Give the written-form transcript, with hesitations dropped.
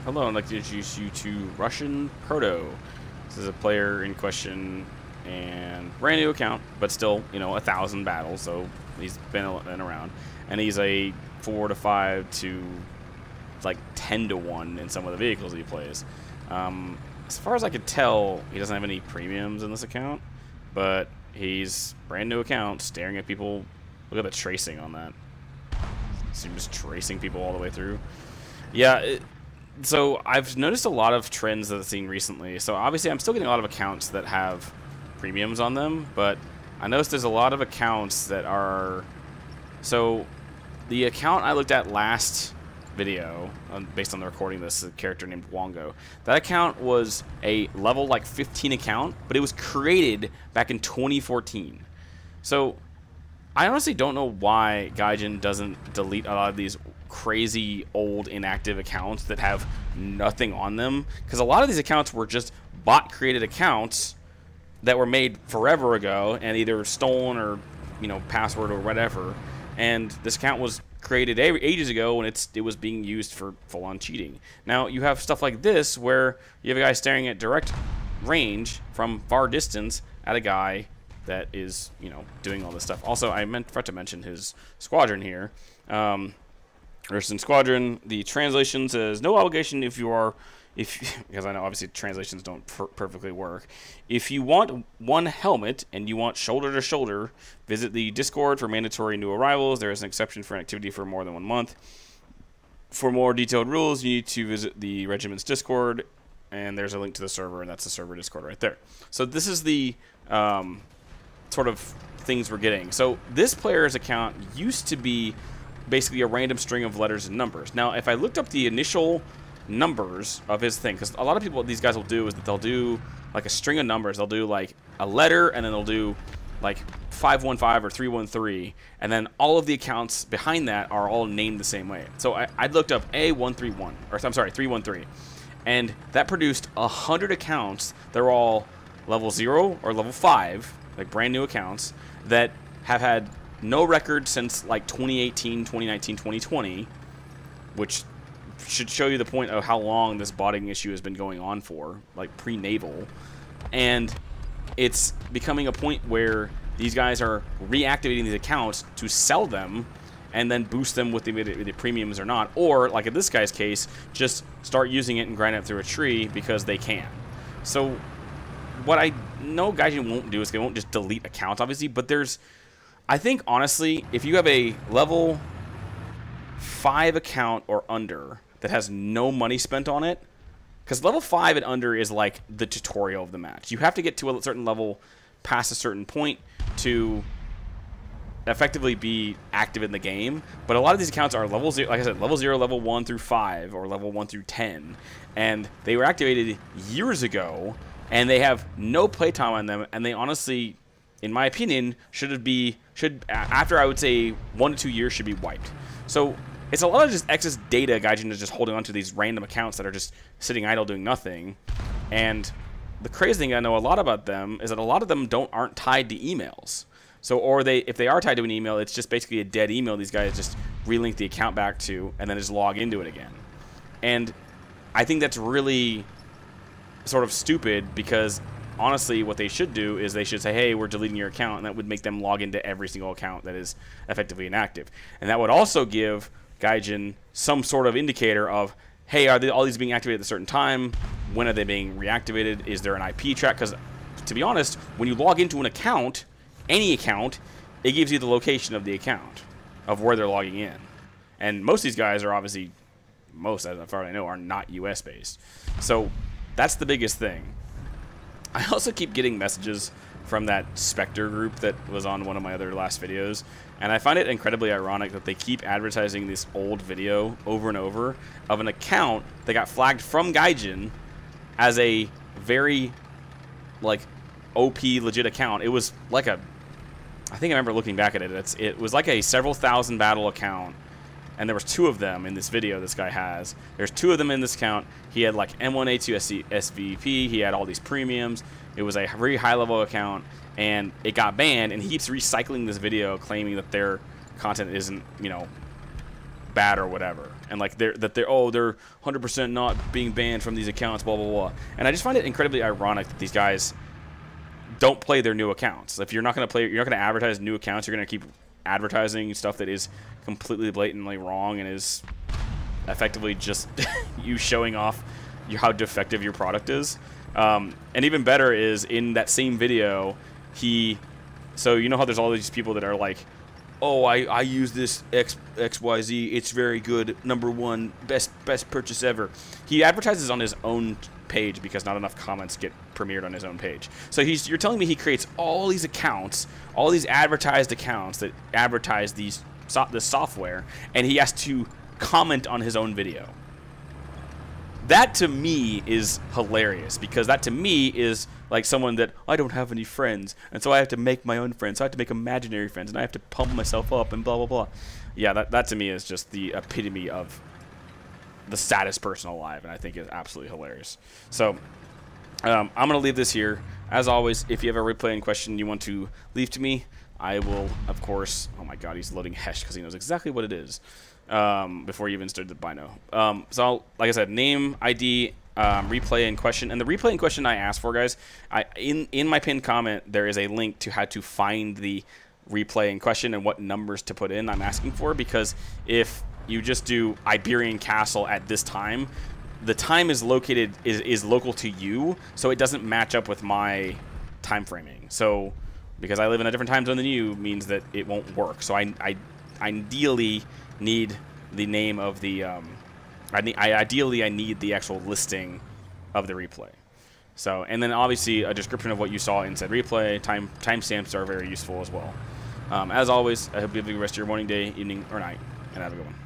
Hello, I'd like to introduce you to Russian Proto. This is a player in question and brand new account, but still, 1,000 battles, so he's been around. And he's a 4 to 5 to like 10 to 1 in some of the vehicles he plays. As far as I could tell, he doesn't have any premiums in this account, but he's brand new account, staring at people. Look at the tracing on that. So you're just tracing people all the way through. Yeah. So I've noticed a lot of trends that I've seen recently. So obviously I'm still getting a lot of accounts that have premiums on them, but I noticed there's a lot of accounts that are... So the account I looked at last video, based on the recording, this is a character named Wongo. That account was a level like 15 account, but it was created back in 2014. So I honestly don't know why Gaijin doesn't delete a lot of these crazy old inactive accounts that have nothing on them, because a lot of these accounts were just bot created accounts that were made forever ago and either stolen or password or whatever, and this account was created ages ago and it was being used for full-on cheating. Now you have stuff like this where you have a guy staring at direct range from far distance at a guy that is doing all this stuff. Also, I forgot to mention his squadron here. Urson Squadron, the translation says, no obligation because I know obviously translations don't perfectly work. If you want one helmet and you want shoulder to shoulder, visit the Discord for mandatory new arrivals. There is an exception for an activity for more than 1 month. For more detailed rules, you need to visit the regiment's Discord, and there's a link to the server, and that's the server Discord right there. So this is the sort of things we're getting. So this player's account used to be basically a random string of letters and numbers. Now, if I looked up the initial numbers of his thing, because a lot of people, what these guys will do is that they'll do like a string of numbers. They'll do like a letter, and then they'll do like 515 or 313, and then all of the accounts behind that are all named the same way. So I looked up A131, or I'm sorry, 313, and that produced 100 accounts. They're all level 0 or level 5, like brand new accounts that have had no record since like 2018, 2019, 2020, which should show you the point of how long this botting issue has been going on for, like pre-naval. And it's becoming a point where these guys are reactivating these accounts to sell them and then boost them with the premiums or not. Or, like in this guy's case, just start using it and grind it through a tree because they can. So what I know Gaijin won't do is they won't just delete accounts, obviously, but I think, honestly, if you have a level 5 account or under that has no money spent on it, because level 5 and under is like the tutorial of the match. You have to get to a certain level past a certain point to effectively be active in the game. But a lot of these accounts are level 0, like I said, level 0, level 1 through 5, or level 1 through 10. And they were activated years ago, and they have no playtime on them, and they honestly, in my opinion, after I would say 1 to 2 years should be wiped. So it's a lot of just excess data Gaijin is just holding onto these random accounts that are just sitting idle doing nothing. And the crazy thing I know a lot about them is that a lot of them aren't tied to emails. So, if they are tied to an email, it's just basically a dead email these guys just relink the account back to and then just log into it again. And I think that's really sort of stupid, because honestly, what they should do is they should say, hey, we're deleting your account, and that would make them log into every single account that is effectively inactive. And that would also give Gaijin some sort of indicator of, hey, are all these being activated at a certain time? When are they being reactivated? Is there an IP track? Because, to be honest, when you log into an account, any account, it gives you the location of the account, of where they're logging in. And most of these guys are obviously, as far as I know, are not US-based. So that's the biggest thing. I also keep getting messages from that Spectre group that was on one of my other last videos, and I find it incredibly ironic that they keep advertising this old video over and over of an account that got flagged from Gaijin as a very, like, OP legit account. It was like I think I remember looking back at it, it was like a several thousand battle account, and there was 2 of them in this video this guy has. There's 2 of them in this account. He had like M1A2 SVP, he had all these premiums. It was a very high level account, and it got banned, and he keeps recycling this video claiming that their content isn't, bad or whatever, and like they're 100% not being banned from these accounts, blah blah blah. And I just find it incredibly ironic that these guys don't play their new accounts. If you're not going to advertise new accounts, you're going to keep advertising stuff that is completely blatantly wrong and is effectively just you showing off how defective your product is. And even better is in that same video, so you know how there's all these people that are like, oh, I use this XYZ, it's very good, #1, best purchase ever. He advertises on his own page because not enough comments get premiered on his own page. So you're telling me he creates all these accounts, all these advertised accounts that advertise this software, and he has to comment on his own video. That to me is hilarious, because that to me is like someone that I don't have any friends, and so I have to make my own friends. So I have to make imaginary friends, and I have to pump myself up and blah blah blah. Yeah, that to me is just the epitome of the saddest person alive, and I think is absolutely hilarious. So I'm gonna leave this here. As always, if you have a replaying question you want to leave to me, I will, of course. Oh my God, he's loading Hesh because he knows exactly what it is. Before you even started the bino. So like I said, name, ID, replay in question. And the replay in question I asked for, guys, in my pinned comment, there is a link to how to find the replay in question and what numbers to put in. I'm asking for, because if you just do Iberian Castle at this time, the time is local to you, so it doesn't match up with my time framing. So because I live in a different time zone than you means that it won't work. So I ideally need the name of the ideally I need the actual listing of the replay. So, and then obviously a description of what you saw in said replay. Timestamps are very useful as well. As always, I hope you have a good rest of your morning, day, evening, or night, and have a good one.